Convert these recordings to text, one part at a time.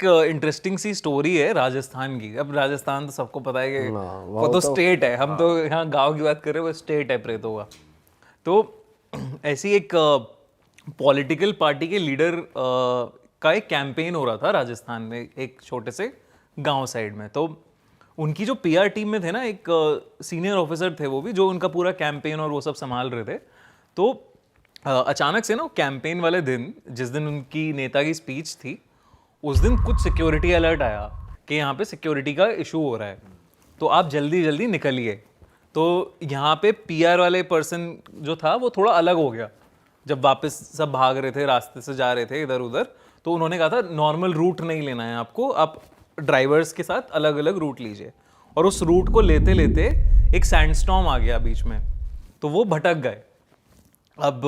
Interesting सी story है राजस्थान की। अब राजस्थान तो सबको पता है कि वो तो तो स्टेट है, हम तो यहाँ गांव की बात कर रहे हैं, वो स्टेट है प्रेतो का। तो ऐसी एक पॉलिटिकल पार्टी के लीडर का एक कैंपेन हो रहा था राजस्थान में, एक छोटे से गांव साइड में। तो उनकी जो पीआर टीम में थे ना, एक सीनियर ऑफिसर थे वो भी, जो उनका पूरा कैंपेन और वो सब संभाल रहे थे। तो अचानक से ना कैंपेन वाले दिन, जिस दिन उनकी नेता की स्पीच थी, उस दिन कुछ सिक्योरिटी अलर्ट आया कि यहाँ पे सिक्योरिटी का इशू हो रहा है, तो आप जल्दी जल्दी निकलिए। तो यहाँ पे पीआर वाले पर्सन जो था वो थोड़ा अलग हो गया। जब वापस सब भाग रहे थे, रास्ते से जा रहे थे इधर उधर, तो उन्होंने कहा था नॉर्मल रूट नहीं लेना है आपको, आप ड्राइवर्स के साथ अलग अलग रूट लीजिए। और उस रूट को लेते लेते एक सैंडस्टॉर्म आ गया बीच में, तो वो भटक गए। अब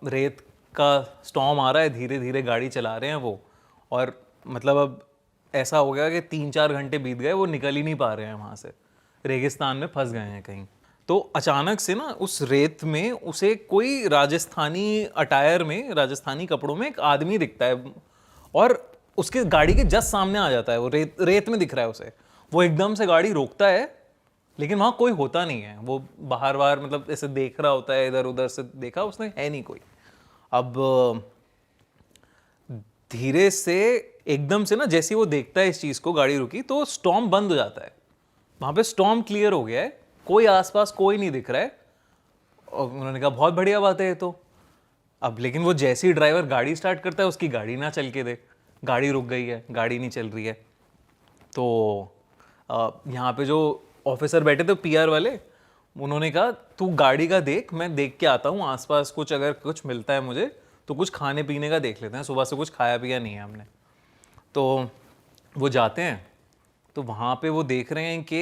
रेत का स्टॉर्म आ रहा है, धीरे धीरे गाड़ी चला रहे हैं वो, और मतलब अब ऐसा हो गया कि 3-4 घंटे बीत गए, वो निकल ही नहीं पा रहे हैं वहाँ से, रेगिस्तान में फंस गए हैं कहीं। तो अचानक से ना उस रेत में उसे कोई राजस्थानी अटायर में, राजस्थानी कपड़ों में एक आदमी दिखता है, और उसके गाड़ी के जस्ट सामने आ जाता है वो, रेत में दिख रहा है उसे। वो एकदम से गाड़ी रोकता है, लेकिन वहाँ कोई होता नहीं है। वो बाहर बाहर मतलब ऐसे देख रहा होता है, इधर उधर से देखा उसने, है नहीं कोई। अब धीरे से एकदम से ना जैसे ही वो देखता है इस चीज़ को, गाड़ी रुकी, तो स्टॉर्म बंद हो जाता है। वहाँ पे स्टॉर्म क्लियर हो गया है, कोई आसपास कोई नहीं दिख रहा है। और उन्होंने कहा बहुत बढ़िया बात है ये तो। अब लेकिन वो जैसे ही ड्राइवर गाड़ी स्टार्ट करता है, उसकी गाड़ी ना चल के दे, गाड़ी रुक गई है, गाड़ी नहीं चल रही है। तो यहाँ पे जो ऑफिसर बैठे थे पीआर वाले, उन्होंने कहा तू गाड़ी का देख, मैं देख के आता हूँ आसपास, कुछ अगर कुछ मिलता है मुझे तो कुछ खाने पीने का देख लेते हैं, सुबह से कुछ खाया पिया नहीं है हमने। तो वो जाते हैं, तो वहाँ पे वो देख रहे हैं कि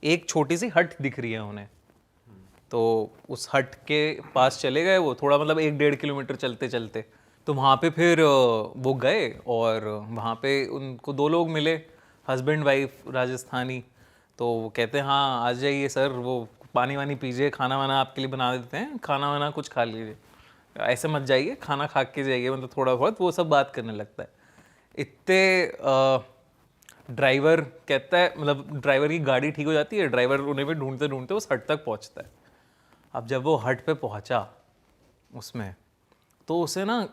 एक छोटी सी हट दिख रही है उन्हें। तो उस हट के पास चले गए वो, थोड़ा मतलब 1-1.5 किलोमीटर चलते चलते। तो वहाँ पे फिर वो गए, और वहाँ पे उनको 2 लोग मिले, हस्बैंड वाइफ राजस्थानी। तो वो कहते हैं हाँ आ जाइए सर, वो पानी वानी पीजिए, खाना वाना आपके लिए बना देते हैं, खाना वाना कुछ खा लीजिए, ऐसे मत जाइए, खाना खा के जाइए, मतलब थोड़ा बहुत वो सब बात करने लगता है। इतने ड्राइवर कहता है, मतलब ड्राइवर की गाड़ी ठीक हो जाती है, ड्राइवर उन्हें भी ढूंढते ढूंढते उस हट तक पहुंचता है। अब जब वो हट पे पहुंचा उसमें, तो उसे ना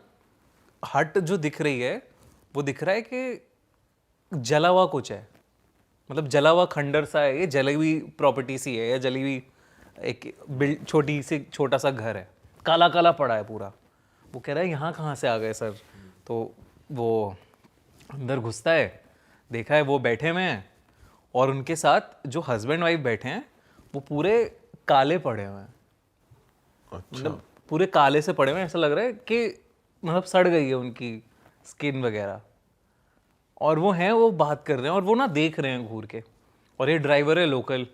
हट जो दिख रही है, वो दिख रहा है कि जला हुआ कुछ है, मतलब जला हुआ खंडर सा है, ये जली हुई प्रॉपर्टी सी है, या जली हुई एक छोटा सा घर है, काला काला पड़ा है पूरा। वो कह रहा है यहाँ कहाँ से आ गए सर? तो वो अंदर घुसता है, देखा है वो बैठे हुए हैं, और उनके साथ जो हस्बैंड वाइफ बैठे हैं वो पूरे काले पड़े हुए हैं। मतलब पूरे काले से पड़े हुए हैं, ऐसा लग रहा है कि मतलब सड़ गई है उनकी स्किन वगैरह। और वो हैं, वो बात कर रहे हैं, और वो ना देख रहे हैं घूर के, और ये ड्राइवर है लोकल।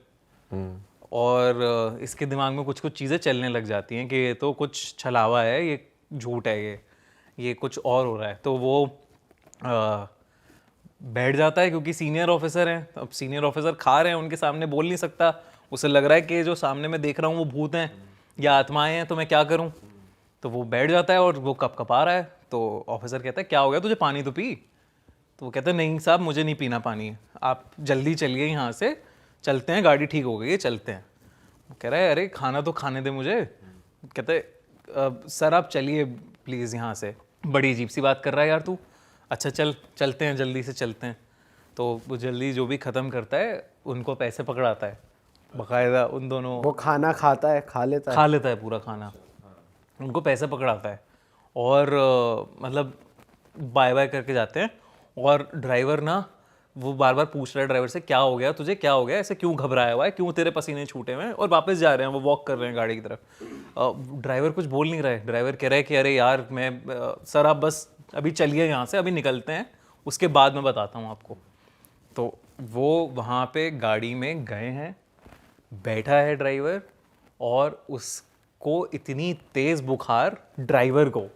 और इसके दिमाग में कुछ कुछ चीज़ें चलने लग जाती हैं कि ये तो कुछ छलावा है, ये झूठ है, ये कुछ और हो रहा है। तो वो बैठ जाता है, क्योंकि सीनियर ऑफिसर हैं। अब सीनियर ऑफिसर खा रहे हैं, उनके सामने बोल नहीं सकता, उसे लग रहा है कि जो सामने मैं देख रहा हूँ वो भूत हैं या आत्माएं हैं, तो मैं क्या करूँ। तो वो बैठ जाता है, और वो कपकपा रहा है। तो ऑफिसर कहता है क्या हो गया तुझे, पानी तो पी। तो वो कहते हैं नहीं साहब, मुझे नहीं पीना पानी, आप जल्दी चलिए यहाँ से, चलते हैं, गाड़ी ठीक हो गई है, चलते हैं। वो कह रहा है अरे खाना तो खाने दे मुझे। कहते सर आप चलिए प्लीज़ यहाँ से, बड़ी अजीब सी बात कर रहा है यार तू, अच्छा चल चलते हैं, जल्दी से चलते हैं। तो वो जल्दी जो भी ख़त्म करता है, उनको पैसे पकड़ाता है बाकायदा, उन दोनों। वो खाना खाता है, खा लेता है पूरा खाना, उनको पैसे पकड़ाता है, और मतलब बाय बाय करके जाते हैं। और ड्राइवर ना वो बार बार पूछ रहा है ड्राइवर से क्या हो गया तुझे, क्या हो गया, ऐसे क्यों घबराया हुआ है, क्यों तेरे पसीने छूटे हुए हैं। और वापस जा रहे हैं, वो वॉक कर रहे हैं गाड़ी की तरफ। ड्राइवर कुछ बोल नहीं रहा है, ड्राइवर कह रहा है कि अरे यार मैं सर आप बस अभी चलिए यहाँ से, अभी निकलते हैं, उसके बाद मैं बताता हूँ आपको। तो वो वहाँ पे गाड़ी में गए हैं, बैठा है ड्राइवर, और उसको इतनी तेज बुखार ड्राइवर को,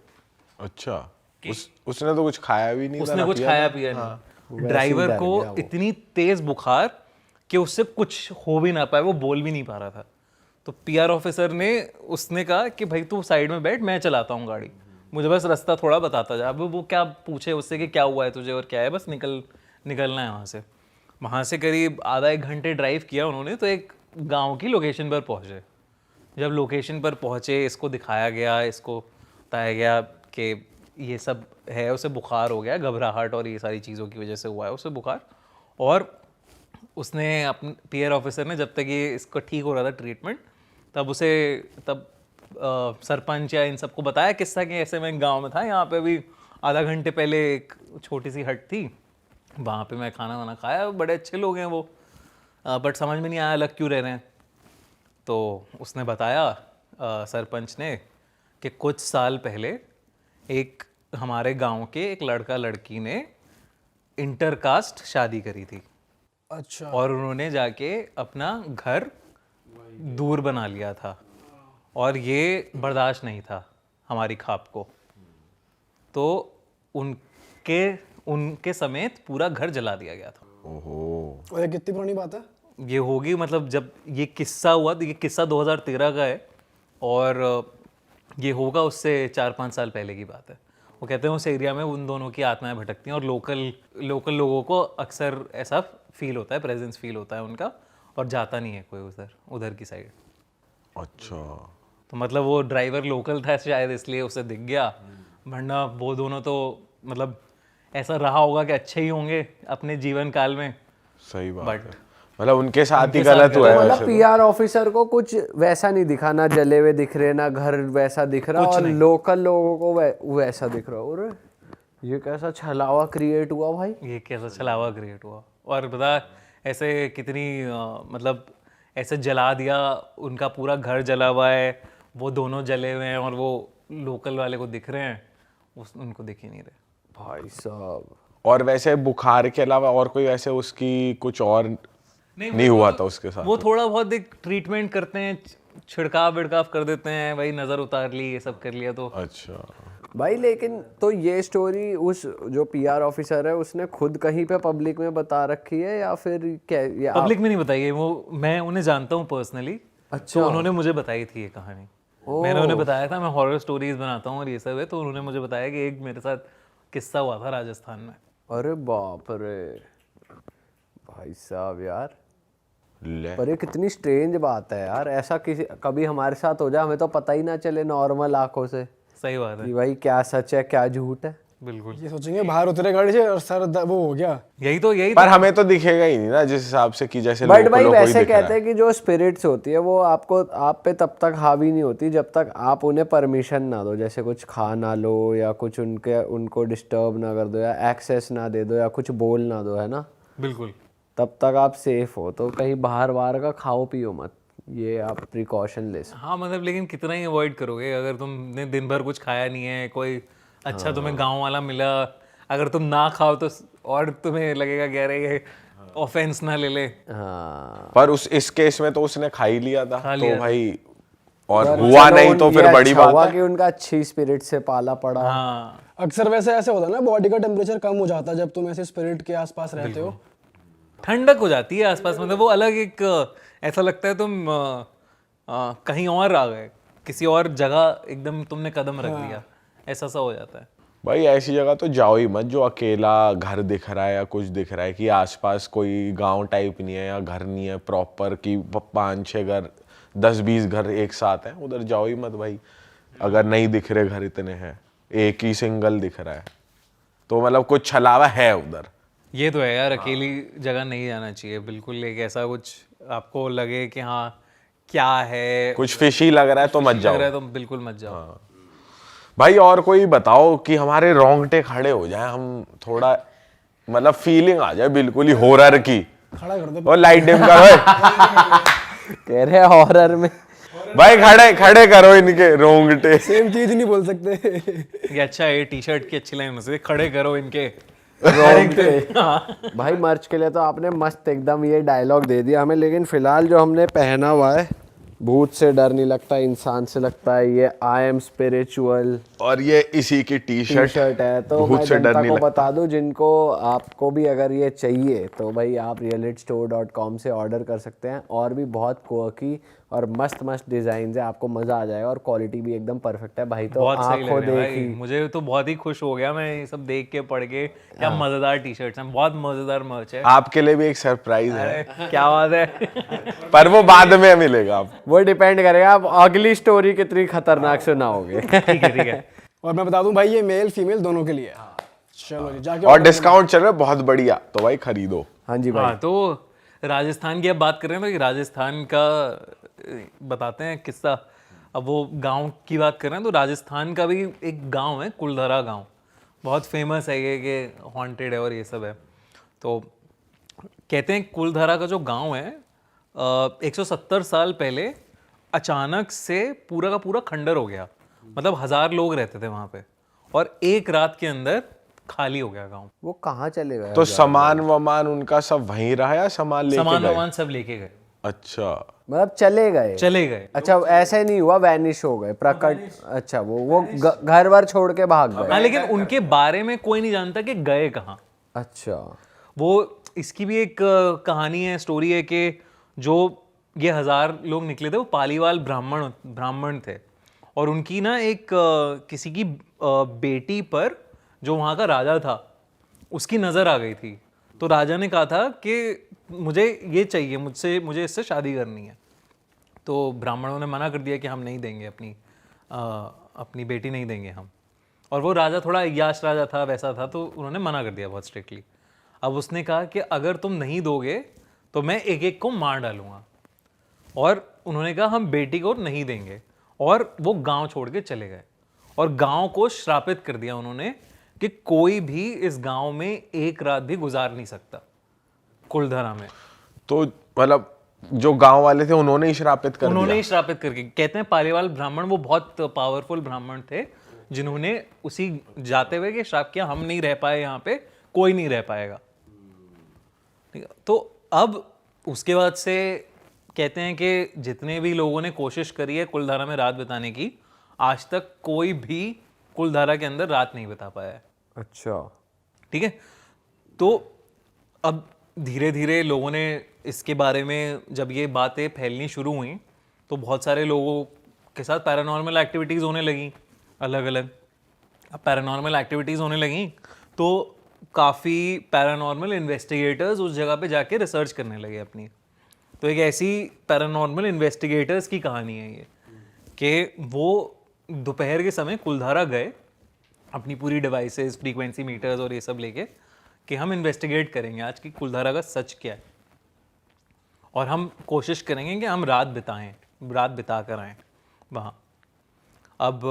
अच्छा उसने तो कुछ खाया भी नहीं, उसने कुछ खाया पिया नहीं, ड्राइवर को इतनी तेज बुखार कि उससे कुछ हो भी ना पाए, वो बोल भी नहीं पा रहा था। तो पीआर ऑफिसर ने उसने कहा कि भाई तू साइड में बैठ, मैं चलाता हूँ गाड़ी। मुझे बस रास्ता थोड़ा बताता जा। अब वो क्या पूछे उससे कि क्या हुआ है तुझे और क्या है, बस निकलना है वहाँ से। वहाँ से करीब आधा एक घंटे ड्राइव किया उन्होंने, तो एक गांव की लोकेशन पर पहुँचे। जब लोकेशन पर पहुँचे, इसको दिखाया गया, इसको बताया गया कि ये सब है, उसे बुखार हो गया, घबराहट और ये सारी चीज़ों की वजह से हुआ है उसे बुखार। और उसने अपने पीआर ऑफिसर ने, जब तक ये इसको ठीक हो रहा था ट्रीटमेंट, तब सरपंच या इन सबको बताया किस्सा कि ऐसे मैं गांव में था, यहाँ पे अभी आधा घंटे पहले एक छोटी सी हट थी, वहाँ पे मैं खाना वाना खाया, बड़े अच्छे लोग हैं वो, बट समझ में नहीं आया अलग क्यों रह रहे हैं। तो उसने बताया सरपंच ने कि कुछ साल पहले एक हमारे गांव के एक लड़का लड़की ने इंटरकास्ट शादी करी थी। अच्छा। और उन्होंने जाके अपना घर दूर बना लिया था और ये बर्दाश्त नहीं था हमारी खाप को, तो उनके समेत पूरा घर जला दिया गया था। ओहो। और ये कितनी पुरानी बात है? ये होगी, मतलब जब ये किस्सा हुआ, तो ये किस्सा 2013 का है और ये होगा उससे 4-5 साल पहले की बात है। वो कहते हैं उस एरिया में उन दोनों की आत्माएं भटकती हैं और लोकल लोगों को अक्सर ऐसा फील होता है, प्रेजेंस फील होता है उनका, और जाता नहीं है कोई उधर की साइड। अच्छा। तो मतलब वो ड्राइवर लोकल था शायद, इसलिए उसे दिख गया, वरना वो दोनों तो मतलब ऐसा रहा होगा कि अच्छे ही होंगे अपने जीवन काल में। सही बात But- है, मतलब उनके साथ ही उनके साथ गलत हुआ है मतलब वैसे तो। पीआर ऑफिसर को कुछ वैसा नहीं दिखा, ना जले हुए दिख रहे, ना घर वैसा दिख रहा, और लोकल लोगों को वैसा दिख रहा। और ये कैसा छलावा क्रिएट हुआ भाई, ये कैसा छलावा क्रिएट हुआ। और बता ऐसे कितनी मतलब ऐसे जला दिया, उनका पूरा घर जला हुआ है, वो दोनों जले हुए हैं और वो लोकल वाले को दिख रहे हैं, उनको दिख ही नहीं रहे भाई साहब। और वैसे बुखार के अलावा और कोई वैसे उसकी कुछ और नहीं हुआ था उसके साथ? वो थोड़ा बहुत एक ट्रीटमेंट करते हैं, छिड़काव विड़काव कर देते हैं, वही नज़र उतार ली, ये सब कर लिया तो। अच्छा भाई लेकिन तो ये स्टोरी उस जो पीआर ऑफिसर है उसने खुद कहीं पे पब्लिक में बता रखी है या फिर क्या ये पब्लिक में नहीं बताई है वो, मैं उन्हें जानता हूँ पर्सनली। अच्छा। तो उन्होंने मुझे बताई थी ये कहानी। मैंने उन्हें बताया था मैं हॉरर स्टोरीज बनाता हूँ और ये सब है, तो उन्होंने मुझे बताया कि एक मेरे साथ किस्सा हुआ था राजस्थान में। अरे बाप रे भाई साहब यार, ले। पर ये कितनी स्ट्रेंज बात है यार, ऐसा किसी कभी हमारे साथ हो जाए हमें तो पता ही ना चले नॉर्मल आंखों से सही बात है, कि भाई क्या सच है क्या झूठ है। बिल्कुल। ये सोचेंगे बाहर उतरे गाड़ी से और सर वो हो गया। यही पर हमें तो दिखेगा ही नहीं ना जिस हिसाब से कि जैसे बट लोगों भाई को ही वैसे दिख रहा कहते हैं कि जो स्पिरिट्स होती है वो आप पे तब तक हावी नहीं होती जब तक आप उन्हें परमिशन ना दो, जैसे कुछ खा ना लो या कुछ उनको डिस्टर्ब ना कर दो या एक्सेस ना दे दो या कुछ बोल ना दो, है ना, बिल्कुल। तब तक आप सेफ हो। तो कहीं बाहर का खाओ पियो मत, ये आप प्रिकॉशन ले सकते। हाँ मतलब लेकिन कितना ही अवॉइड करोगे अगर तुमने दिन भर कुछ खाया नहीं है, कोई अच्छा तुम्हें गांव वाला मिला, अगर तुम ना खाओ तो और तुम्हें लगेगा कि अरे ये ऑफेंस ना ले ले। हाँ पर इस केस में तो उसने खा ही लिया था, खा तो लिया भाई और पर हुआ चलो नहीं तो ये फिर बड़ी अच्छा हुआ बात कि है। उनका अच्छी स्पिरिट से पाला पड़ा। हाँ अक्सर वैसे ऐसे होता है ना, बॉडी का टेम्परेचर कम हो जाता है जब तुम ऐसे स्पिरिट के आसपास रहते हो। ठंडक हो जाती है आसपास, मतलब वो अलग एक ऐसा लगता है तुम कहीं और आ गए, किसी और जगह एकदम तुमने कदम रख दिया, ऐसा सा हो जाता है। भाई ऐसी जगह तो जाओ ही मत जो अकेला घर दिख रहा है या कुछ दिख रहा है कि आसपास कोई गांव टाइप नहीं है या घर नहीं है प्रॉपर कि 5-6 घर 10-20 घर एक साथ हैं, उधर जाओ ही मत भाई। अगर नहीं दिख रहे घर इतने हैं, एक ही सिंगल दिख रहा है तो मतलब कुछ छलावा है उधर। ये तो है यार, अकेली जगह नहीं जाना चाहिए बिल्कुल। एक ऐसा कुछ आपको लगे कि हाँ क्या है, कुछ फिशी लग रहा है तो मत लग जाओ रहा है तो बिल्कुल मत जाओ। भाई। और कोई बताओ कि हमारे रोंगटे खड़े हो जाए, हम थोड़ा मतलब फीलिंग आ जाए बिल्कुल ही हॉरर की। खड़ा कर दो और लाइट डिम करो कह रहे हॉरर में भाई, खड़े करो इनके रोंगटे। सेम चीज नहीं बोल सकते। ये अच्छा है, टी शर्ट की अच्छी लाइन से खड़े करो इनके रोंगटे। भाई मर्च के लिए तो आपने मस्त एकदम ये डायलॉग दे दिया हमें, लेकिन फिलहाल जो हमने पहना हुआ है, भूत से डर नहीं लगता इंसान से लगता है, ये आई एम स्पिरिचुअल और ये इसी की टी शर्ट है। तो भूत मैं से डर जनता नहीं को लगता। बता दूं, जिनको आपको भी अगर ये चाहिए तो भाई आप realitstore.com से ऑर्डर कर सकते हैं। और भी बहुत क्वर्की और मस्त मस्त डिजाइन है, आपको मजा आ जाएगा और क्वालिटी भी एकदम परफेक्ट है भाई। तो बहुत सही लग आंखों रहे हैं देखी भाई, मुझे तो बहुत ही खुश हो गया मैं ये सब देख के पढ़ के। क्या मजेदार टी शर्ट्स हैं, बहुत मजेदार मर्च है। आपके लिए भी एक सरप्राइज है, अरे क्या बात है। पर वो बाद में मिलेगा आप। वो डिपेंड करेगा आप अगली स्टोरी कितनी खतरनाक सुनाओगे। ठीक है ठीक है। और मैं बता दूं भाई, ये मेल फीमेल दोनों के लिए है। चलो जी, जाके और डिस्काउंट चल रहा है बहुत बढ़िया, तो भाई खरीदो। हाँ जी भाई। हाँ तो राजस्थान की अब बात कर रहे हैं, तो राजस्थान का बताते हैं किस्सा। अब वो गांव की बात कर रहे हैं, तो राजस्थान का भी एक गांव है कुलधरा गांव, बहुत फेमस है ये कि हॉन्टेड है और ये सब है। तो कहते हैं कुलधरा का जो गांव है 170 साल पहले अचानक से पूरा का पूरा खंडर हो गया। मतलब 1000 लोग रहते थे वहां पे, और एक रात के अंदर खाली हो गया गांव। वो कहाँ चले गए? तो सामान वमान उनका सब वहीं रहा या सामान लेके सामान गए? वामान सब लेके गए, अच्छा, मतलब चले गए? चले गए। अच्छा, ऐसे नहीं हुआ वैनिश हो गए प्रकट? अच्छा, वो घर वर छोड़ के भाग गए? हाँ, लेकिन उनके बारे में कोई नहीं जानता कि गए कहाँ। अच्छा। वो इसकी भी एक कहानी है, स्टोरी है कि जो ये 1000 लोग निकले थे वो पालीवाल ब्राह्मण थे, और उनकी ना एक किसी की बेटी पर जो वहाँ का राजा था उसकी नज़र आ गई थी। तो राजा ने कहा था कि मुझे ये चाहिए, मुझे इससे शादी करनी है। तो ब्राह्मणों ने मना कर दिया कि हम नहीं देंगे, अपनी बेटी नहीं देंगे हम। और वो राजा थोड़ा यश राजा था, वैसा था, तो उन्होंने मना कर दिया बहुत स्ट्रिक्टली। अब उसने कहा कि अगर तुम नहीं दोगे तो मैं एक एक को मार डालूंगा। और उन्होंने कहा हम बेटी को नहीं देंगे, और वो गांव छोड़ के चले गए। और गांव को श्रापित कर दिया उन्होंने कि कोई भी इस गांव में एक रात भी गुजार नहीं सकता, कुलधरा में। तो मतलब जो गांव वाले थे उन्होंने ही श्रापित कर उन्होंने दिया? ही श्रापित करके, कहते हैं पालीवाल ब्राह्मण वो बहुत पावरफुल ब्राह्मण थे जिन्होंने उसी जाते हुए कि श्राप किया, हम नहीं रह पाए यहाँ पे, कोई नहीं रह पाएगा। ठीक है, तो अब उसके बाद से कहते हैं कि जितने भी लोगों ने कोशिश करी है कुलधारा में रात बिताने की, आज तक कोई भी कुलधारा के अंदर रात नहीं बिता पाया है। अच्छा। ठीक है, तो अब धीरे धीरे लोगों ने इसके बारे में, जब ये बातें फैलनी शुरू हुई, तो बहुत सारे लोगों के साथ पैरानॉर्मल एक्टिविटीज़ होने लगी अलग अलग। अब पैरानॉर्मल एक्टिविटीज़ होने लगी तो काफ़ी पैरानॉर्मल इन्वेस्टिगेटर्स उस जगह पे जाके रिसर्च करने लगे अपनी। तो एक ऐसी पैरानॉर्मल इन्वेस्टिगेटर्स की कहानी है ये, कि वो दोपहर के समय कुलधारा गए अपनी पूरी डिवाइसेस, फ्रीक्वेंसी मीटर्स और ये सब लेके, कि हम इन्वेस्टिगेट करेंगे आज की कुलधारा का सच क्या है, और हम कोशिश करेंगे कि हम रात बिता कर आएँ वहाँ। अब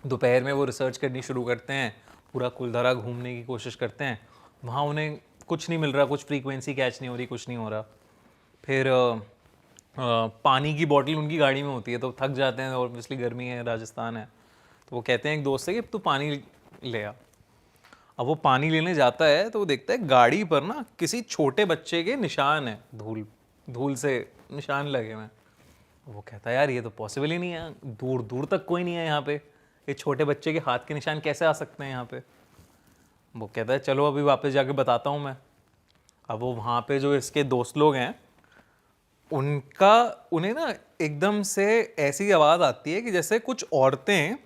दोपहर में वो रिसर्च करनी शुरू करते हैं, पूरा कुलधारा घूमने की कोशिश करते हैं। वहाँ उन्हें कुछ नहीं मिल रहा, कुछ फ्रीक्वेंसी कैच नहीं हो रही, कुछ नहीं हो रहा। फिर पानी की बोतल उनकी गाड़ी में होती है, तो थक जाते हैं, ऑब्वियसली गर्मी है, राजस्थान है। तो वो कहते हैं एक दोस्त से कि तू पानी ले आ। अब वो पानी लेने जाता है तो वो देखता है गाड़ी पर ना किसी छोटे बच्चे के निशान है, धूल से निशान लगे हुए हैं। वो कहता है यार ये तो पॉसिबल ही नहीं है, दूर दूर तक कोई नहीं है यहाँ पे, ये छोटे बच्चे के हाथ के निशान कैसे आ सकते हैं यहाँ पे। वो कहता है चलो अभी वापस जाके बताता हूँ मैं। अब वो वहाँ पे जो इसके दोस्त लोग हैं उन्हें ना एकदम से ऐसी आवाज़ आती है कि जैसे कुछ औरतें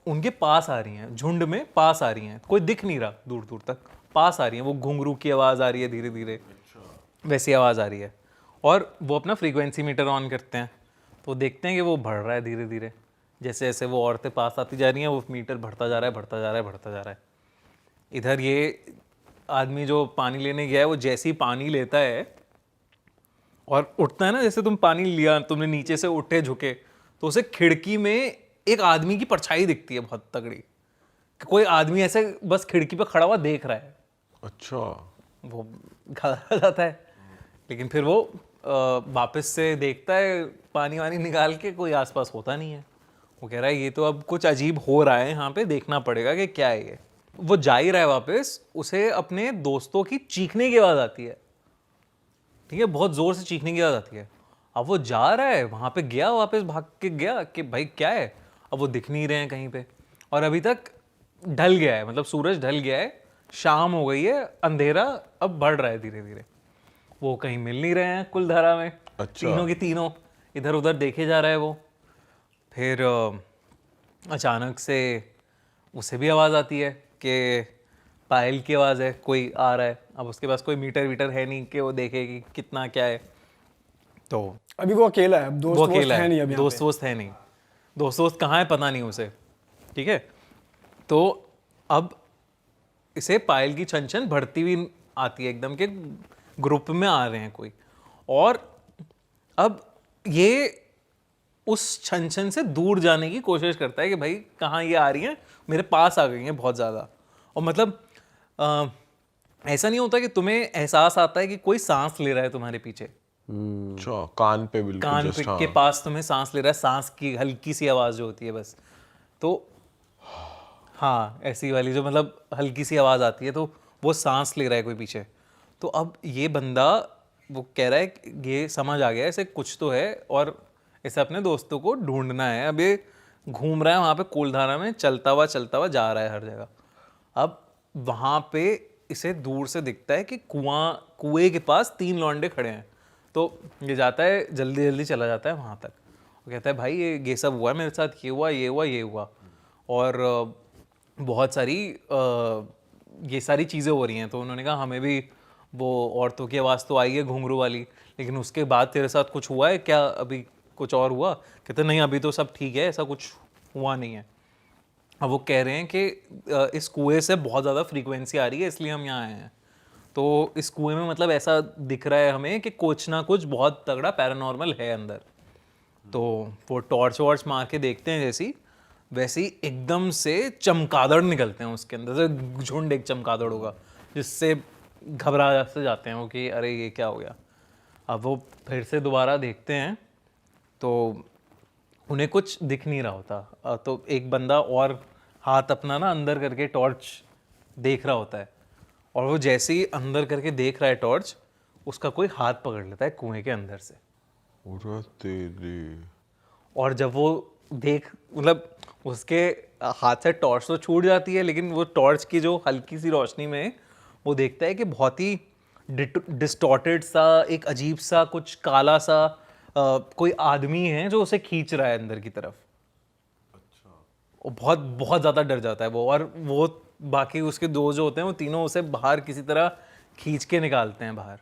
उनके पास आ रही हैं, झुंड में पास आ रही हैं, कोई दिख नहीं रहा, दूर दूर तक पास आ रही हैं। वो घुंघरू की आवाज़ आ रही है धीरे धीरे, वैसी आवाज़ आ रही है। और वो अपना फ्रीक्वेंसी मीटर ऑन करते हैं, तो देखते हैं कि वो बढ़ रहा है धीरे धीरे। जैसे जैसे वो औरतें पास आती जा रही हैं, वो मीटर बढ़ता जा रहा है, बढ़ता जा रहा है, बढ़ता जा रहा है। इधर ये आदमी जो पानी लेने गया है, वो जैसे ही पानी लेता है और उठता है ना, जैसे तुम पानी लिया, तुमने नीचे से उठे झुके, तो उसे खिड़की में एक आदमी की परछाई दिखती है बहुत तगड़ी, कि कोई आदमी ऐसे बस खिड़की पे खड़ा हुआ देख रहा है। अच्छा। वो घबरा जाता है, लेकिन फिर वो वापस से देखता है पानी वानी निकाल के, कोई आसपास होता नहीं है। वो कह रहा है ये तो अब कुछ अजीब हो रहा है यहाँ पे, देखना पड़ेगा कि क्या है ये। वो जा ही रहा है वापस, उसे अपने दोस्तों की चीखने की आवाज़ आती है। ठीक है, बहुत ज़ोर से चीखने की आवाज़ आती है। अब वो जा रहा है वहाँ पे, गया वापस भाग के गया कि भाई क्या है। अब वो दिख नहीं रहे हैं कहीं पे, और अभी तक ढल गया है, मतलब सूरज ढल गया है, शाम हो गई है, अंधेरा अब बढ़ रहा है धीरे धीरे। वो कहीं मिल नहीं रहे हैं कुलधारा में। अच्छा। तीनों की तीनों इधर उधर देखे जा रहा है वो। फिर अचानक से उसे भी आवाज़ आती है कि पायल की आवाज़ है, कोई आ रहा है। अब उसके पास कोई मीटर वीटर है नहीं कि वो देखे कि कितना क्या है, तो अभी वो अकेला है, अब वो दोस्त वोस्त अकेला है नहीं है, अब यहाँ दोस्त पे। वोस्त है नहीं, दोस्त वोस्त कहाँ है पता नहीं उसे, ठीक है। तो अब इसे पायल की छन छन बढ़ती हुई आती है एकदम, के ग्रुप में आ रहे हैं कोई, और अब ये उस छन छन से दूर जाने की कोशिश करता है कि भाई कहाँ ये आ रही हैं, मेरे पास आ गई हैं बहुत ज़्यादा। और मतलब ऐसा नहीं होता कि तुम्हें एहसास आता है कि कोई सांस ले रहा है तुम्हारे पीछे, अच्छा, कान पे बिल्कुल कान जस्ट। के हाँ, पास तुम्हें सांस ले रहा है, सांस की हल्की सी आवाज़ जो होती है बस, तो हाँ ऐसी वाली जो मतलब हल्की सी आवाज़ आती है, तो वो सांस ले रहा है कोई पीछे। तो अब ये बंदा वो कह रहा है कि ये समझ आ गया है इसे कुछ तो है, और इसे अपने दोस्तों को ढूंढना है। अब ये घूम रहा है वहाँ पे कोलधारा में, चलता हुआ जा रहा है हर जगह। अब वहाँ पे इसे दूर से दिखता है कि कुएं के पास 3 लौंडे खड़े हैं। तो ये जाता है, जल्दी जल्दी चला जाता है वहाँ तक। वो कहता है भाई ये सब हुआ है मेरे साथ, ये हुआ ये हुआ ये हुआ, और बहुत सारी ये सारी चीज़ें हो रही हैं। तो उन्होंने कहा हमें भी वो औरतों की आवाज़ तो आई है घुंघरू वाली, लेकिन उसके बाद तेरे साथ कुछ हुआ है क्या, अभी कुछ और हुआ? कहते नहीं अभी तो सब ठीक है, ऐसा कुछ हुआ नहीं है। अब वो कह रहे हैं कि इस कुएं से बहुत ज़्यादा फ्रीक्वेंसी आ रही है इसलिए हम यहाँ आए हैं। तो इस कुएं में मतलब ऐसा दिख रहा है हमें कि कुछ ना कुछ बहुत तगड़ा पैरानॉर्मल है अंदर। तो वो टॉर्च वॉर्च मार के देखते हैं जैसी, वैसे ही एकदम से चमगादड़ निकलते हैं उसके अंदर से, झुंड एक चमगादड़ होगा, जिससे घबरा से जाते हैं वो कि अरे ये क्या हो गया। अब वो फिर से दोबारा देखते हैं तो उन्हें कुछ दिख नहीं रहा होता। तो एक बंदा और हाथ अपना ना अंदर करके टॉर्च देख रहा होता है, और वो जैसे ही अंदर करके देख रहा है टॉर्च, उसका कोई हाथ पकड़ लेता है कुएं के अंदर से। अरे तेरी। और जब वो देख मतलब उसके हाथ से टॉर्च तो छूट जाती है, लेकिन वो टॉर्च की जो हल्की सी रोशनी में वो देखता है कि बहुत ही डिस्टॉर्टेड सा, एक अजीब सा, कुछ काला सा कोई आदमी है जो उसे खींच रहा है अंदर की तरफ। वो बहुत बहुत ज़्यादा डर जाता है वो, और वो बाकी उसके दो जो होते हैं वो तीनों उसे बाहर किसी तरह खींच के निकालते हैं बाहर।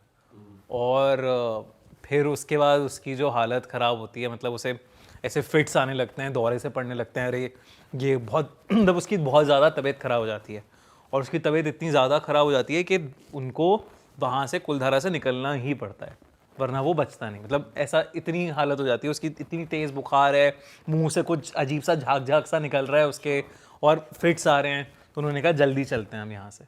और फिर उसके बाद उसकी जो हालत ख़राब होती है, मतलब उसे ऐसे फिट्स आने लगते हैं, दौरे से पड़ने लगते हैं, अरे ये बहुत मतलब उसकी बहुत ज़्यादा तबीयत ख़राब हो जाती है। और उसकी तबीयत इतनी ज़्यादा ख़राब हो जाती है कि उनको वहाँ से कुलधारा से निकलना ही पड़ता है, वरना वो बचता नहीं। मतलब ऐसा इतनी हालत हो जाती है उसकी, इतनी तेज़ बुखार है, मुंह से कुछ अजीब सा झाग झाग सा निकल रहा है उसके, और फिट्स आ रहे हैं। तो उन्होंने कहा जल्दी चलते हैं हम यहाँ से।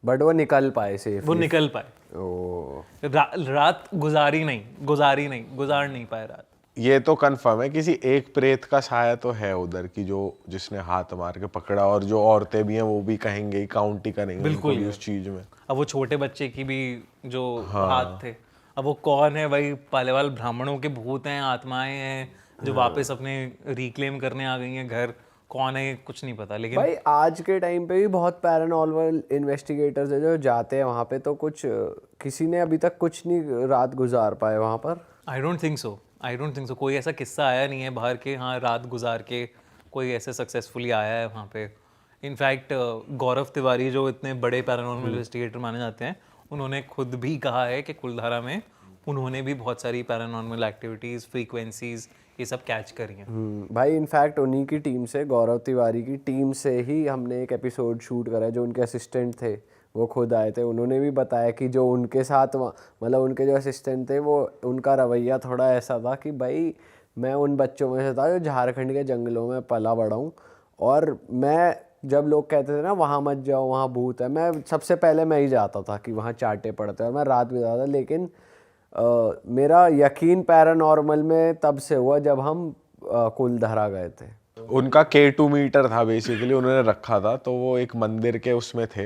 बट वो निकल पाए सेफ? वो निकल पाए। ओ, रात गुजार नहीं पाए रात। ये तो कंफर्म है किसी एक प्रेत का साया तो है उधर की, जो जिसने हाथ मार के पकड़ा, और जो औरतें भी हैं वो भी कहेंगे ही, काउंट ही करेंगे बिल्कुल उनको भी उस चीज में। अब वो छोटे बच्चे की भी जो हाथ थे, अब वो कौन है भाई? पालेवाल ब्राह्मणों के भूत हैं, आत्माएं हैं जो वापस अपने रिक्लेम करने आ गई हैं घर। कौन है कुछ नहीं पता, लेकिन भाई आज के टाइम पे भी बहुत पैरानॉर्मल इन्वेस्टिगेटर्स है जो जाते हैं वहाँ पे, तो कुछ किसी ने अभी तक कुछ नहीं रात गुजार पाए वहाँ पर। आई डोंट थिंक सो कोई ऐसा किस्सा आया नहीं है बाहर के, हाँ रात गुजार के कोई ऐसे सक्सेसफुली आया है वहाँ पे। इनफैक्ट गौरव तिवारी जो इतने बड़े पैरानॉर्मल इन्वेस्टिगेटर माने जाते हैं, उन्होंने खुद भी कहा है कि कुलधारा में उन्होंने भी बहुत सारी पैरानॉर्मल एक्टिविटीज़, फ्रीक्वेंसीज ये सब कैच करी हैं। भाई इनफैक्ट उन्हीं की टीम से, गौरव तिवारी की टीम से ही हमने एक एपिसोड शूट करा है। जो उनके असिस्टेंट थे वो खुद आए थे, उन्होंने भी बताया कि जो उनके साथ मतलब उनके जो असिस्टेंट थे वो, उनका रवैया थोड़ा ऐसा था कि भाई मैं उन बच्चों में से था जो झारखंड के जंगलों में पला बड़ा हूँ, और मैं जब लोग कहते थे ना वहाँ मत जाओ वहाँ भूत है, मैं सबसे पहले मैं ही जाता था कि वहाँ चाटे पड़ते हैं, और मैं रात गुजारता था। लेकिन मेरा यकीन पैरानॉर्मल में तब से हुआ जब हम कुलधारा गए थे। उनका K2 मीटर था बेसिकली, उन्होंने रखा था, तो वो एक मंदिर के उसमें थे,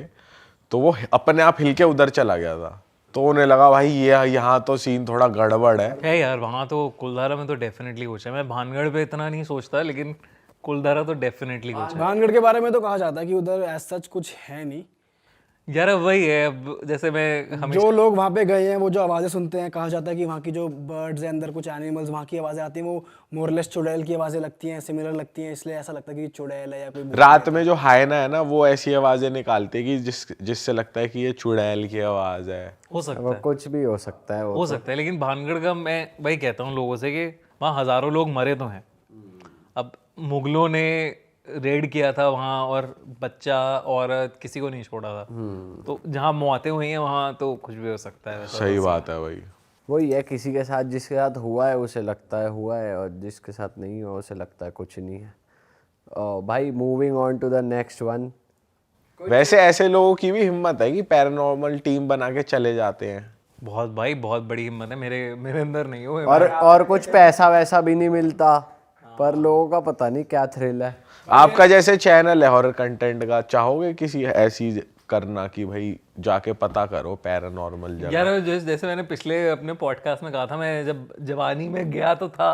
तो वो अपने आप हिल के उधर चला गया था। तो उन्हें लगा भाई ये यहाँ तो सीन थोड़ा गड़बड़ है यार वहाँ तो कुलधारा में तो डेफिनेटली कुछ है। मैं भानगढ़ पे इतना नहीं सोचता, लेकिन कुलधारा तो डेफिनेटली कुछ है। भानगढ़ के बारे में तो कहा जाता है कि उधर ऐसा सच कुछ है नहीं। यार अब वही है, अब जैसे मैं हमेशा जो लोग वहाँ पे गए हैं वो जो आवाज़ें सुनते हैं, कहा जाता है कि वहाँ की जो बर्ड्स हैं, अंदर कुछ एनिमल्स, वहाँ की आवाज़ें आती हैं वो मोरलेस चुड़ैल की आवाज़ें लगती हैं, सिमिलर लगती हैं, इसलिए ऐसा लगता है कि चुड़ैल है या कोई भूत रात है। में जो हायना है ना वो ऐसी आवाजें निकालती है कि जिससे लगता है कि ये चुड़ैल की आवाज है। हो सकता वो है, कुछ भी हो सकता है वो हो तो। सकता है, लेकिन भानगढ़ का मैं वही कहता हूँ लोगों से कि वहाँ हजारों लोग मरे तो हैं। अब मुगलों ने रेड किया था वहाँ और बच्चा औरत किसी को नहीं छोड़ा था, तो जहाँ मौतें हुई हैं वहाँ तो कुछ भी हो सकता है वैसा। सही बात है भाई। वही है, किसी के साथ जिसके साथ हुआ है उसे लगता है हुआ है, और जिसके साथ नहीं हुआ उसे लगता है कुछ नहीं है। भाई moving on to the next one. वैसे ऐसे लोगों की भी हिम्मत है कि पैरानॉर्मल टीम बना के चले जाते हैं। बहुत भाई, बहुत बड़ी हिम्मत है, मेरे मेरे अंदर नहीं हुए। और कुछ पैसा वैसा भी नहीं मिलता, पर लोगों का पता नहीं क्या थ्रिल है। आपका जैसे चैनल है हॉरर कंटेंट का, चाहोगे किसी ऐसी करना कि भाई जाके पता करो पैरानॉर्मल जगह? यार जैसे जैसे मैंने पिछले अपने पॉडकास्ट में कहा था, मैं जब जवानी में गया तो था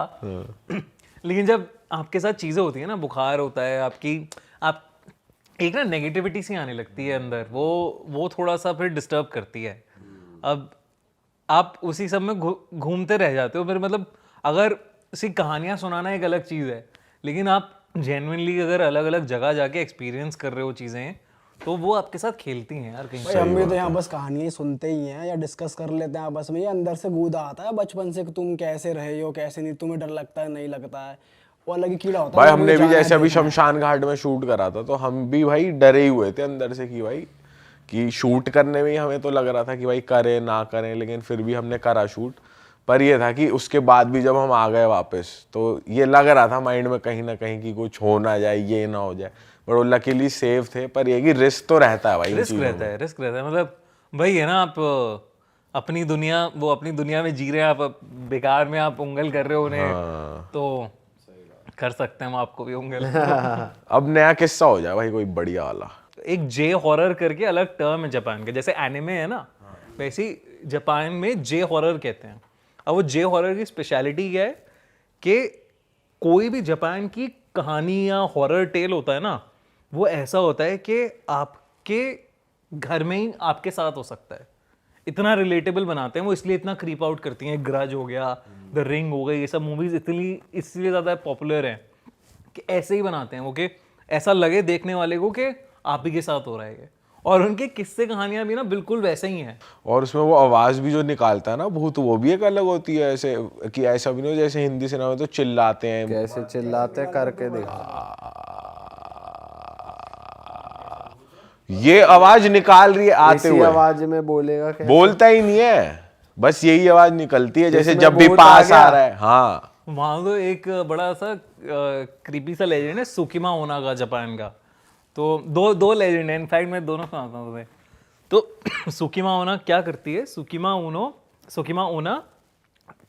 लेकिन जब आपके साथ चीजें होती है ना, बुखार होता है आपकी, आप एक ना नेगेटिविटी सी आने लगती है अंदर, वो थोड़ा सा फिर डिस्टर्ब करती है। अब आप उसी सब में घूमते रह जाते हो फिर, मतलब अगर सी कहानियां सुनाना एक अलग चीज़ है, लेकिन आप जेन्युइनली अगर अलग अलग जगह जाके एक्सपीरियंस कर रहे हो चीज़ें, तो वो आपके साथ खेलती हैं यार कहीं। भाई हम भी तो यहाँ बस कहानियाँ ही सुनते ही हैं या डिस्कस कर लेते हैं आपस में, ये अंदर से गूदा आता है बचपन से कि तुम कैसे रहे हो कैसे नहीं, तुम्हें डर लगता है नहीं लगता है, वो अलग ही कीड़ा होता है। भाई मुझे हमने भी जाना है, जैसे अभी देखना है। शमशान घाट में शूट करा था तो हम भी भाई डरे ही हुए थे अंदर से कि भाई कि शूट करने में ही हमें तो लग रहा था कि भाई करें ना करें, लेकिन फिर भी हमने करा शूट। पर ये था कि उसके बाद भी जब हम आ गए वापस तो ये लग रहा था माइंड में कहीं ना कहीं कि कुछ हो ना जाए, ये ना हो जाए, बट वो लकीली सेफ थे। पर ये कि रिस्क तो रहता है भाई इन रिस्क चीज़ों रहता है, रिस्क रहता है, मतलब वही है ना, आप अपनी दुनिया, वो अपनी दुनिया में जी रहे हैं, आप बेकार में आप उंगल कर रहे हो उन्हें, तो कर सकते हैं हम आपको भी उंगल अब नया किस्सा हो जाए भाई कोई बढ़िया वाला। एक जे हॉरर करके अलग टर्म है जापान के, जैसे एनिमे है ना वैसे ही जापान में जे हॉरर कहते हैं। अब वो जे हॉरर की स्पेशलिटी क्या है कि कोई भी जापान की कहानी या हॉरर टेल होता है ना, वो ऐसा होता है कि आपके घर में ही आपके साथ हो सकता है। इतना रिलेटेबल बनाते हैं वो, इसलिए इतना क्रीप आउट करती हैं। ग्रज हो गया, द रिंग हो गई, ये सब मूवीज इतनी इसलिए ज़्यादा पॉपुलर हैं कि ऐसे ही बनाते हैं वो कि ऐसा लगे देखने वाले को कि आप ही के साथ हो रहा है ये। और उनके किस्से कहानियां भी ना बिल्कुल वैसे ही हैं। और उसमें वो आवाज भी जो निकालता है ना भूत, वो भी एक अलग होती है, ऐसे कि ऐसा भी नहीं हो जैसे हिंदी सिनेमा में तो चिल्लाते हैं। कैसे चिल्लाते करके देखो। ये आवाज निकाल रही है आते इसी हुए, आवाज में बोलेगा क्या? बोलता ही नहीं है, बस यही आवाज निकलती है जैसे इसमें जब भी भूत आ पास गया। आ रहा है। हाँ वहाँ तो एक बड़ा सा क्रीपी सा लेजेंड है सुकिमा ओना का, जापान का। तो दो लेजेंड है, इनफैक्ट मैं दोनों सुनाता हूँ तुम्हें। तो सुकिमा ओना क्या करती है, सुकिमा ओना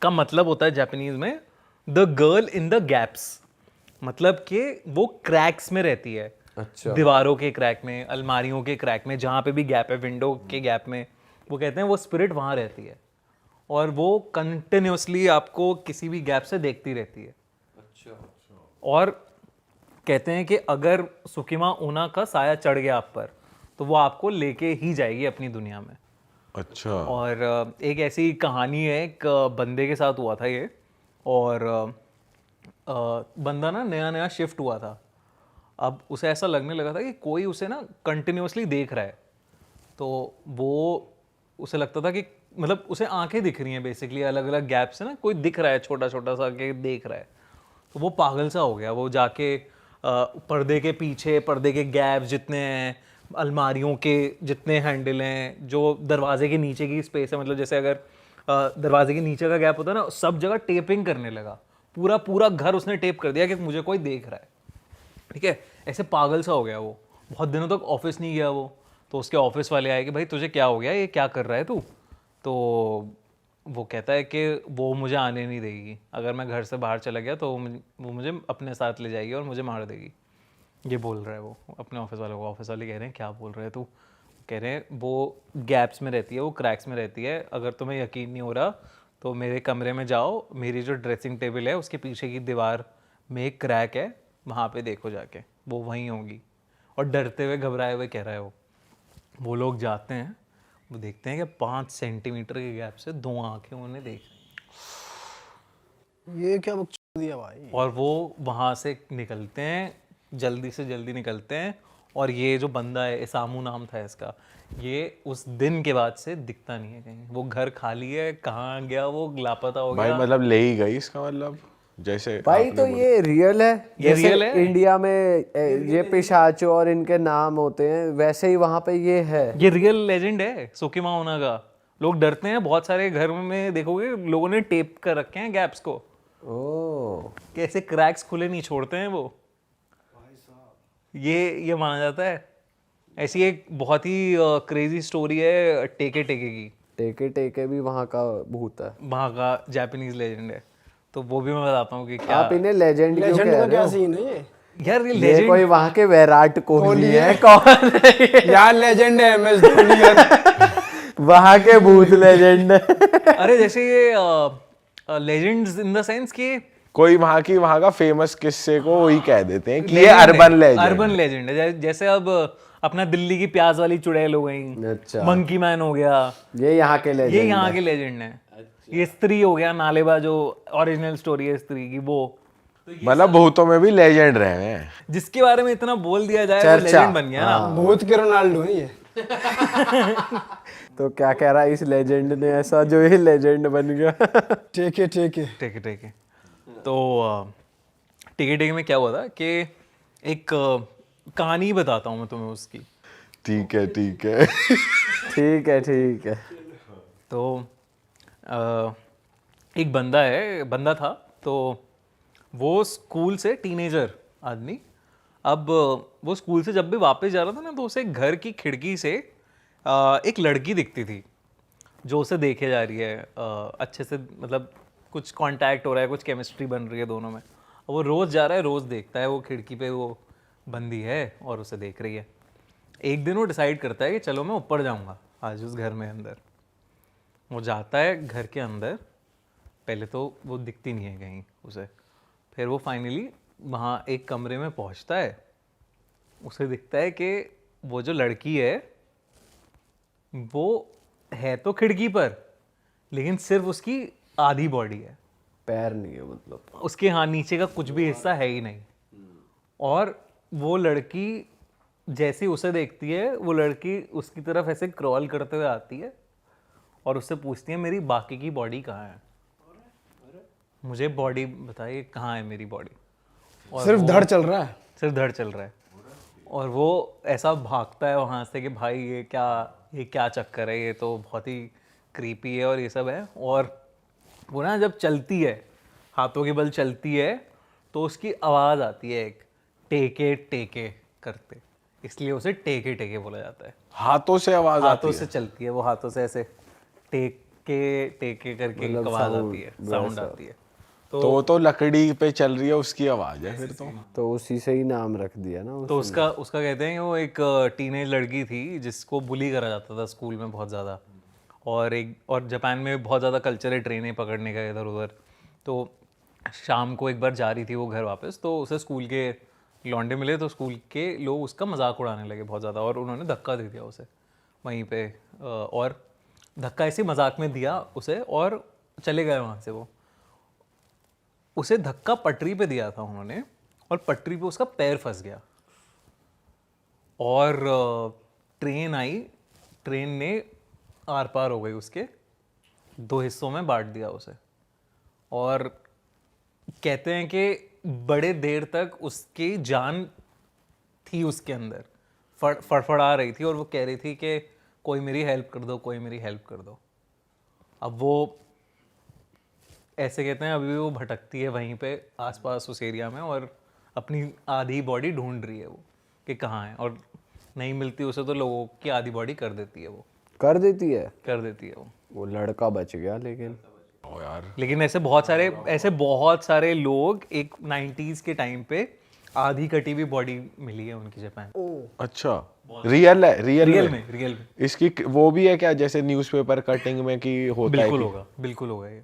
का मतलब होता है जापानीज में the girl in the gaps, मतलब कि वो क्रैक्स में रहती है। अच्छा। दीवारों के क्रैक में, अलमारियों के क्रैक में, जहाँ पे भी गैप है, विंडो के गैप में, वो कहते हैं वो स्पिरिट वहाँ रहती है और वो कंटिन्यूसली आपको किसी भी गैप से देखती रहती है। और कहते हैं कि अगर सुकिमा ओना का साया चढ़ गया आप पर तो वो आपको लेके ही जाएगी अपनी दुनिया में। अच्छा। और एक ऐसी कहानी है, एक बंदे के साथ हुआ था ये। और बंदा ना नया नया शिफ्ट हुआ था। अब उसे ऐसा लगने लगा था कि कोई उसे ना कंटिन्यूसली देख रहा है। तो वो उसे लगता था कि मतलब उसे आंखें दिख रही हैं बेसिकली अलग अलग गैप से ना, कोई दिख रहा है छोटा छोटा सा के देख रहा है। तो वो पागल सा हो गया। वो जाके पर्दे के पीछे, पर्दे के गैप जितने हैं, अलमारियों के जितने हैंडल हैं, जो दरवाजे के नीचे की स्पेस है, मतलब जैसे अगर दरवाजे के नीचे का गैप होता है ना, सब जगह टेपिंग करने लगा। पूरा पूरा घर उसने टेप कर दिया कि मुझे कोई देख रहा है। ठीक है, ऐसे पागल सा हो गया वो। बहुत दिनों तक ऑफिस नहीं गया वो। तो उसके ऑफिस वाले आए कि भाई तुझे क्या हो गया, ये क्या कर रहा है तू? तो वो कहता है कि वो मुझे आने नहीं देगी, अगर मैं घर से बाहर चला गया तो वो मुझे अपने साथ ले जाएगी और मुझे मार देगी। ये बोल रहा है वो अपने ऑफिस वाले को। ऑफिस वाले कह रहे हैं क्या बोल रहे हैं तू? कह रहे हैं वो गैप्स में रहती है, वो क्रैक्स में रहती है, अगर तुम्हें यकीन नहीं हो रहा तो मेरे कमरे में जाओ, मेरी जो ड्रेसिंग टेबल है उसके पीछे की दीवार में एक क्रैक है, वहाँ पे देखो जाके, वो वहीं होगी। और डरते हुए घबराए हुए कह रहा है वो। वो लोग जाते हैं, वो देखते हैं कि 5 सेंटीमीटर के गैप से 2 आंखें उन्हें देख रही ये क्या बकचोद दिया भाई। हैं। और वो वहाँ से निकलते हैं, जल्दी से जल्दी निकलते हैं। और ये जो बंदा है, इसामू नाम था इसका, ये उस दिन के बाद से दिखता नहीं है कहीं। वो घर खाली है, कहाँ गया वो, लापता हो भाई गया। मतलब ले ही गई इसका मतलब, जैसे भाई तो ये रियल है, ये जैसे रियल है। इंडिया में ये पिशाच और इनके नाम होते हैं, वैसे ही वहां पे ये है। ये रियल लेजेंड है सोकिमा ओना का। लोग डरते हैं, बहुत सारे घर में देखोगे लोगों ने टेप कर रखे हैं गैप्स को, ओ कैसे क्रैक्स खुले नहीं छोड़ते हैं वो। ये माना जाता है। ऐसी एक बहुत ही क्रेजी स्टोरी है टेके टेके की। टेके टेके भी वहां का भूत है। वहाँ का जापानीज लेजेंड है, तो वो भी मैं बताता हूँ कि क्या। आप इन्हें लेजेंड क्यों लेजेंड कह का रहे क्या हो? सीन है ये? यार ये ये लेजेंड कोई वहां के विराट कोहली कोहली है है। कौन है? यार लेजेंड है MS धोनी यार। वहां के भूत लेजेंड है। अरे जैसे ये लेजेंड्स इन द सेंस कि कोई वहाँ का फेमस किस्से को वही कह देते हैं कि ये अर्बन लेजेंड। अर्बन लेजेंड है। जैसे अब अपना दिल्ली की प्याज वाली चुड़ैल हो गई, अच्छा। मंकी मैन हो गया, ये यहाँ के ये लेजेंड यहाँ के लेजेंड है। ये स्त्री हो गया, नालेबा जो ओरिजिनल स्टोरी है स्त्री की, वो मतलब भूतों में भी लेजेंड रहे हैं। जिसके बारे में इतना बोल दिया जाए वो चर्चा। लेजेंड बन गया ना। भूत के रोनाल्डो है ये। तो क्या कह रहा है इस लेजेंड ने ऐसा जो ये लेजेंड बन गया? ठीक है ठीक है। ठीक है ठीक है। तो टिके टिके में क्या हुआ था कि एक कहानी बताता हूँ मैं तुम्हें उसकी। ठीक है ठीक है। ठीक है ठीक है। तो एक बंदा था, तो वो स्कूल से टीनेजर आदमी, अब वो स्कूल से जब भी वापस जा रहा था ना, तो उसे घर की खिड़की से एक लड़की दिखती थी जो उसे देखे जा रही है अच्छे से, मतलब कुछ कांटेक्ट हो रहा है, कुछ केमिस्ट्री बन रही है दोनों में। और वो रोज़ जा रहा है, रोज़ देखता है, वो खिड़की पे वो बंदी है और उसे देख रही है। एक दिन वो डिसाइड करता है कि चलो मैं ऊपर जाऊंगा आज उस घर में अंदर। वो जाता है घर के अंदर, पहले तो वो दिखती नहीं है कहीं उसे, फिर वो फाइनली वहाँ एक कमरे में पहुँचता है। उसे दिखता है कि वो जो लड़की है वो है तो खिड़की पर, लेकिन सिर्फ उसकी आधी बॉडी है, पैर नहीं है मतलब। उसके हाँ नीचे का कुछ भी हिस्सा है ही नहीं। और वो लड़की जैसे उसे देखती है, वो लड़की उसकी तरफ ऐसे क्रॉल करते हुए आती है और उससे पूछती है मेरी बाकी की बॉडी कहाँ है, मुझे बॉडी बताइए कहाँ है मेरी बॉडी। सिर्फ धड़ चल रहा है। सिर्फ धड़ चल रहा है। और वो ऐसा भागता है वहाँ से कि भाई ये क्या चक्कर है, ये तो बहुत ही क्रीपी है और ये सब है। और वो ना जब चलती है, हाथों के बल चलती है, तो उसकी आवाज़ आती है एक टेके टेके करते, इसलिए उसे टेके टेके बोला जाता है। हाथों से आवाज आती हाथों से चलती है वो, हाथों से ऐसे टेके टेके करके एक आवाज़ आती है, साउंड आती है। तो वो तो लकड़ी पे चल रही है उसकी आवाज है फिर तो उसी से ही नाम रख दिया ना तो उसका कहते हैं कि वो एक टीनेज लड़की थी जिसको बुली करा जाता था स्कूल में बहुत ज़्यादा। और जापान में बहुत ज़्यादा कल्चर है ट्रेनें पकड़ने का इधर उधर। तो शाम को एक बार जा रही थी वो घर वापस, तो उसे स्कूल के लौंडे मिले, तो स्कूल के लोग उसका मजाक उड़ाने लगे बहुत ज़्यादा, और उन्होंने धक्का दे दिया उसे वहीं पे। और धक्का ऐसे मजाक में दिया उसे और चले गए वहाँ से। वो उसे धक्का पटरी पे दिया था उन्होंने, और पटरी पे उसका पैर फंस गया। और ट्रेन आई, ट्रेन ने आर पार हो गई उसके, 2 हिस्सों में बांट दिया उसे। और कहते हैं कि बड़े देर तक उसकी जान थी उसके अंदर, फड़फड़ा रही थी, और वो कह रही थी कि कोई मेरी हेल्प कर दो, कोई मेरी हेल्प कर दो। अब वो ऐसे कहते हैं अभी भी वो भटकती है वहीं पे आसपास उस एरिया में, और अपनी आधी बॉडी ढूंढ रही है वो कि कहाँ है, और नहीं मिलती उसे तो लोगों की आधी बॉडी कर देती है वो, कर देती है। कर देती है वो लड़का बच गया लेकिन। ओ यार, लेकिन ऐसे बहुत सारे लोग एक 90s के टाइम पे आधी कटी हुई बॉडी मिली है उनकी जापान। अच्छा रियल है, रियल में इसकी वो भी है क्या, जैसे न्यूज़पेपर कटिंग में कि होता है बिल्कुल होगा, बिल्कुल होगा ये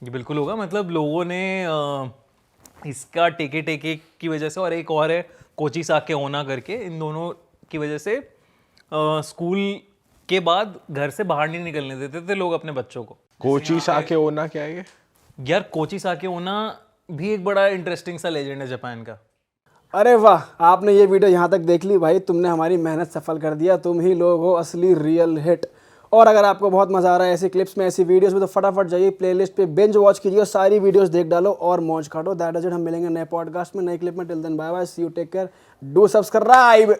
बिल्कुल होगा। मतलब लोगों ने इसका टेके टेके की वजह से, और एक और है कोची साके ओना करके, इन दोनों की वजह से स्कूल के बाद घर से बाहर नहीं निकलने देते थे लोग अपने बच्चों को। कोची साके ओना क्या है ये? यार कोची साके ओना भी एक बड़ा इंटरेस्टिंग सा लेजेंड है जापान का। अरे वाह, आपने ये वीडियो यहाँ तक देख ली भाई, तुमने हमारी मेहनत सफल कर दिया, तुम ही लोग हो असली रियल हिट। और अगर आपको बहुत मजा आ रहा है ऐसी क्लिप्स में, ऐसी वीडियोस में, तो फटाफट जाइए प्लेलिस्ट पे बिंज वॉच कीजिए और सारी वीडियोस देख डालो और मौज काटो। That is it. हम मिलेंगे नए पॉडकास्ट में, नए क्लिप में। Till then bye bye, see you, take care, do subscribe.